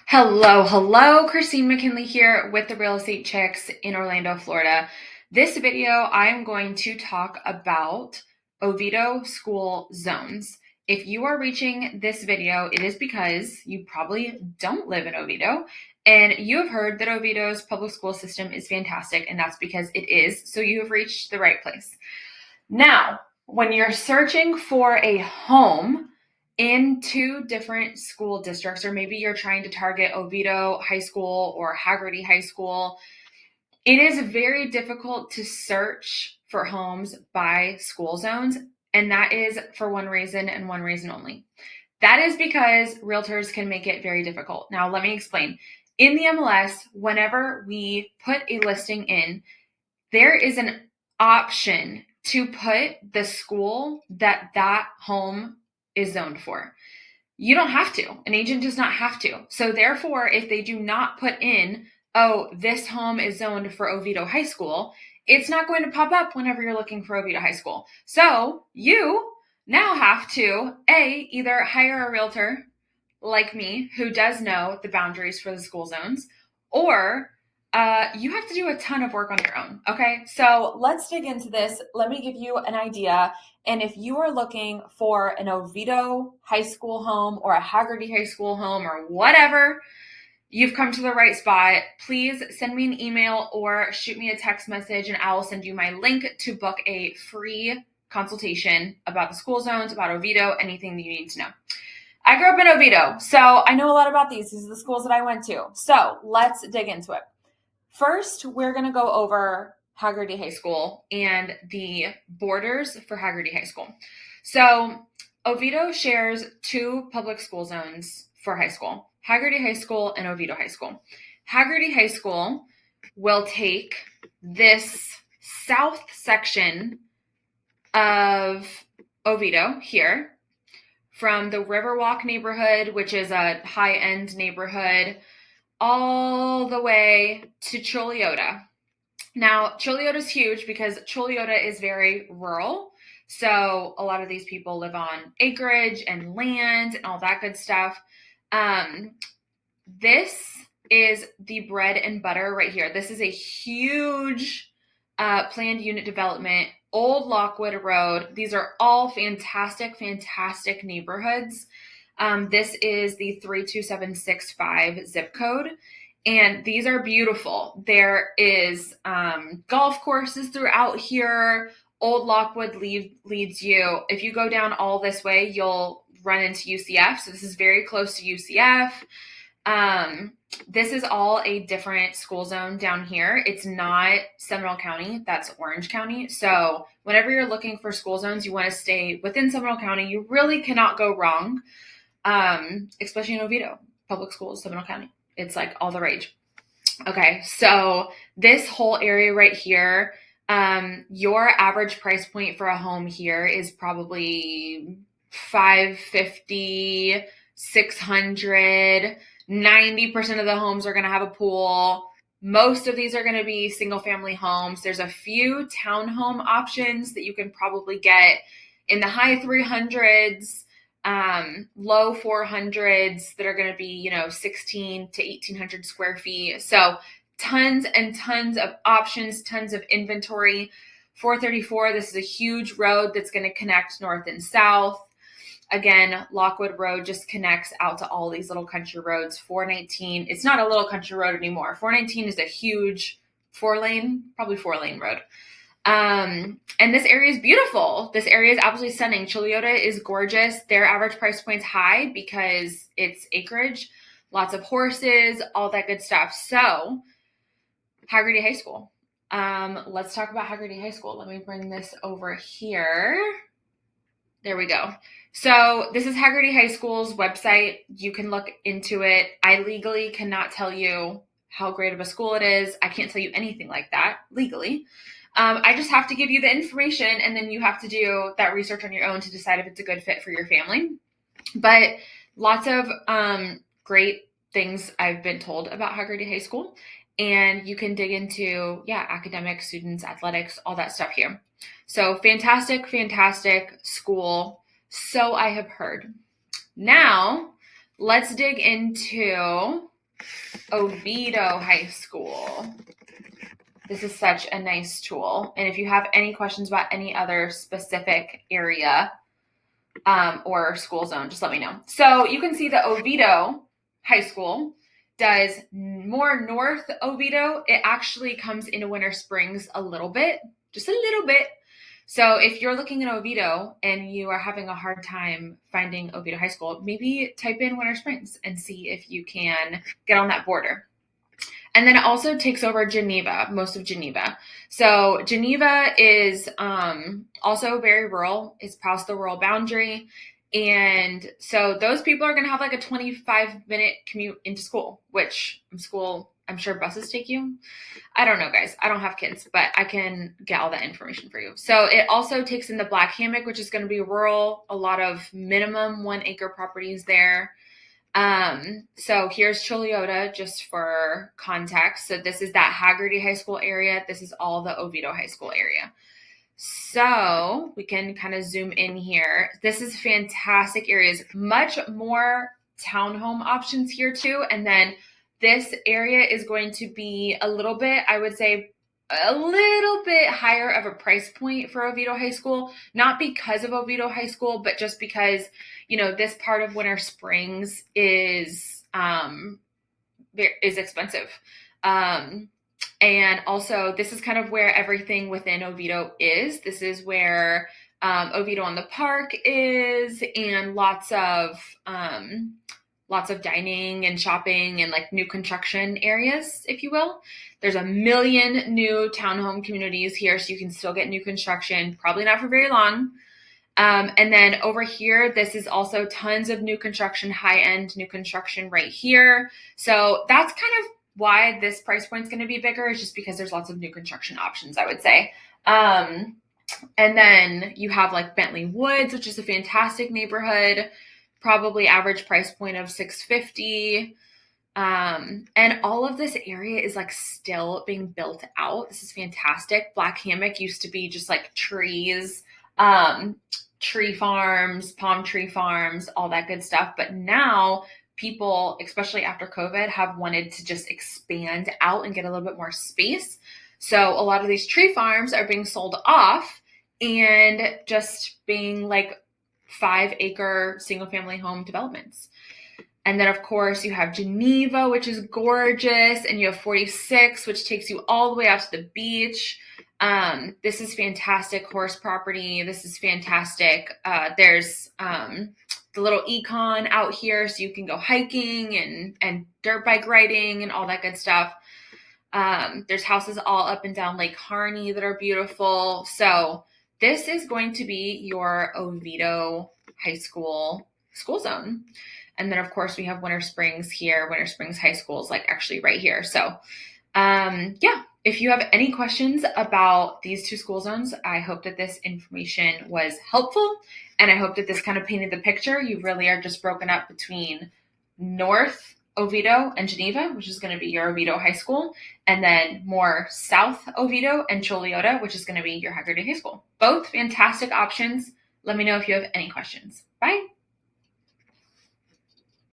Hello, Christine McKinley here with the Real Estate Chicks in Orlando, Florida. This video, I am going to talk about Oviedo school zones. If you are reaching this video, it is because you probably don't live in Oviedo and you have heard that Oviedo's public school system is fantastic, and that's because it is, so you have reached the right place. Now, when you're searching for a home in two different school districts, or maybe you're trying to target Oviedo High School or Hagerty High School, it is very difficult to search for homes by school zones. And that is for one reason and one reason only. That is because realtors can make it very difficult. Now, let me explain. In the MLS, whenever we put a listing in, there is an option to put the school that home is zoned for. You don't have to. An agent does not have to. So therefore, if they do not put in, oh, this home is zoned for Oviedo High School, it's not going to pop up whenever you're looking for Oviedo High School. So you now have to, either hire a realtor like me who does know the boundaries for the school zones, or you have to do a ton of work on your own. Okay, so let's dig into this. Let me give you an idea. And if you are looking for an Oviedo High School home or a Hagerty High School home or whatever, you've come to the right spot. Please send me an email or shoot me a text message, and I will send you my link to book a free consultation about the school zones, about Oviedo, anything that you need to know. I grew up in Oviedo, so I know a lot about these. These are the schools that I went to. So let's dig into it. First, we're going to go over Hagerty High School and the borders for Hagerty High School. So Oviedo shares two public school zones for high school, Hagerty High School and Oviedo High School. Hagerty High School will take this south section of Oviedo here from the Riverwalk neighborhood, which is a high-end neighborhood, all the way to Choliota. Now, Choliota is huge because Choliota is very rural. So a lot of these people live on acreage and land and all that good stuff. This is the bread and butter right here. This is a huge planned unit development, Old Lockwood Road. These are all fantastic neighborhoods. This is the 32765 zip code, and these are beautiful. There is golf courses throughout here. Old Lockwood leads you. If you go down all this way, you'll run into UCF. So this is very close to UCF. This is all a different school zone down here. It's not Seminole County, that's Orange County. So whenever you're looking for school zones, you want to stay within Seminole County. You really cannot go wrong, especially in Oviedo. Public schools, Seminole County. It's like all the rage. Okay, so this whole area right here, your average price point for a home here is probably $550, $600. 90% of the homes are going to have a pool. Most of these are going to be single family homes. There's a few townhome options that you can probably get in the high 300s, low 400s that are going to be, 16 to 1800 square feet. So tons and tons of options, tons of inventory. 434, this is a huge road that's going to connect north and south. Again, Lockwood Road just connects out to all these little country roads. 419, it's not a little country road anymore. 419 is a huge probably four lane road. And this area is beautiful. This area is absolutely stunning. Choliota is gorgeous. Their average price point's high because it's acreage, lots of horses, all that good stuff. So, Hagerty High School. Let's talk about Hagerty High School. Let me bring this over here. There we go. So this is Hagerty High School's website. You can look into it. I legally cannot tell you how great of a school it is. I can't tell you anything like that legally. I just have to give you the information, and then you have to do that research on your own to decide if it's a good fit for your family. But lots of great things I've been told about Hagerty High School, and you can dig into, academics, students, athletics, all that stuff here. So fantastic school. So I have heard. Now, let's dig into Oviedo High School. This is such a nice tool. And if you have any questions about any other specific area or school zone, just let me know. So you can see the Oviedo High School does more north Oviedo. It actually comes into Winter Springs a little bit, just a little bit. So if you're looking at Oviedo and you are having a hard time finding Oviedo High School, maybe type in Winter Springs and see if you can get on that border. And then it also takes over Geneva, most of Geneva. So Geneva is also very rural. It's past the rural boundary. And so those people are going to have like a 25-minute commute into school, which I'm sure buses take you. I don't know, guys. I don't have kids, but I can get all that information for you. So it also takes in the Black Hammock, which is going to be rural, a lot of minimum 1 acre properties there. So here's Choliota, just for context. So this is that Hagerty High School area. This is all the Oviedo High School area. So we can kind of zoom in here. This is fantastic areas, much more townhome options here too. And then this area is going to be a little bit, I would say, a little bit higher of a price point for Oviedo High School, not because of Oviedo High School, but just because, this part of Winter Springs is expensive. And also this is kind of where everything within Oviedo is. This is where Oviedo on the Park is, and lots of dining and shopping and like new construction areas, if you will. There's a million new townhome communities here, so you can still get new construction, probably not for very long. And then over here, this is also tons of new construction, high-end new construction right here. So that's kind of why this price point is going to be bigger, is just because there's lots of new construction options, I would say. And then you have like Bentley Woods, which is a fantastic neighborhood, probably average price point of $650. And all of this area is like still being built out. This is fantastic. Black Hammock used to be just like trees, tree farms, palm tree farms, all that good stuff. But now people, especially after COVID, have wanted to just expand out and get a little bit more space. So a lot of these tree farms are being sold off and just being like 5-acre single family home developments. And then of course you have Geneva, which is gorgeous, and you have 46, which takes you all the way out to the beach. This is fantastic horse property. This is fantastic. There's the little econ out here, so you can go hiking and dirt bike riding and all that good stuff. There's houses all up and down Lake Harney that are beautiful. So this is going to be your Oviedo High School school zone. And then of course we have Winter Springs here. Winter Springs High School is like actually right here. So yeah, if you have any questions about these two school zones, I hope that this information was helpful. And I hope that this kind of painted the picture. You really are just broken up between North Oviedo and Geneva, which is going to be your Oviedo High School, and then more South Oviedo and Choliota, which is going to be your Hagerty High School. Both fantastic options. Let me know if you have any questions. Bye.